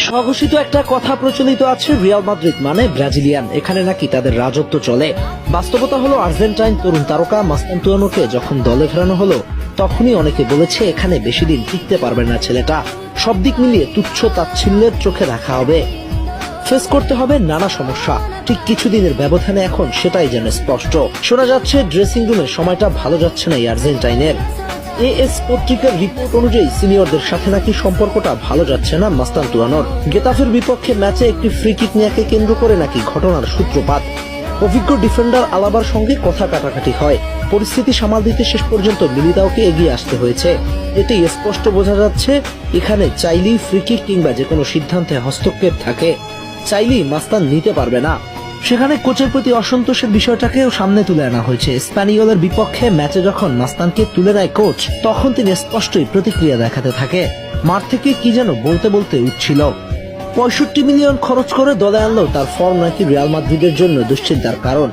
স্বঘোষিত একটা কথা প্রচলিত আছে, রিয়াল মাদ্রিদ মানে ব্রাজিলিয়ান, এখানে নাকি তাদের রাজত্ব চলে। বাস্তবতা হলো আর্জেন্টাইন তরুণ তারকা মাস্তান্তুয়ানোকে যখন দলে ফেরানো হলো তখনই অনেকে বলেছে এখানে বেশি দিন টিকতে পারবে না ছেলেটা। সব দিক মিলিয়ে তুচ্ছ তাচ্ছিল্যের চোখে দেখা হবে, ফেস করতে হবে নানা সমস্যা। ঠিক কিছুদিনের ব্যবধানে এখন সেটাই যেন স্পষ্ট। শোনা যাচ্ছে ড্রেসিং রুমে সময়টা ভালো যাচ্ছে না এই আর্জেন্টাইনের। এএস পত্রিকার রিপোর্ট অনুযায়ী সিনিয়রদের সাথে নাকি সম্পর্কটা ভালো যাচ্ছে না মাস্তান্তুয়ানোর। গেতাফের বিপক্ষে ম্যাচে একটি ফ্রি কিক নেয়াকে কেন্দ্র করে নাকি ঘটনার সূত্রপাত। অভিজ্ঞ ডিফেন্ডার আলাবার সঙ্গে কথা কাটাকাটি হয়, পরিস্থিতি সামাল দিতে শেষ পর্যন্ত মিলিতাওকে এগিয়ে আসতে হয়েছে। এটি স্পষ্ট বোঝা যাচ্ছে এখানে চাইলেই ফ্রি কিক কিংবা যে কোনো সিদ্ধান্তে হস্তক্ষেপ থাকে, চাইলেই মাস্তান নিতে পারবে না। সেখানে কোচের প্রতি অসন্তোষের বিষয়টাকেও সামনে তুলে আনা হয়েছে। স্প্যানিওলের বিপক্ষে ম্যাচে যখন মাস্তানকে তুলে নেয় কোচ, তখন তিনি স্পষ্টই প্রতিক্রিয়া দেখাতে থাকে। মাঠ থেকে কি যেন বলতে বলতে উঠছিল। 65 মিলিয়ন খরচ করে দলে আনলেও তার ফর্ম নাকি রিয়াল মাদ্রিদের জন্য দুশ্চিন্তার কারণ।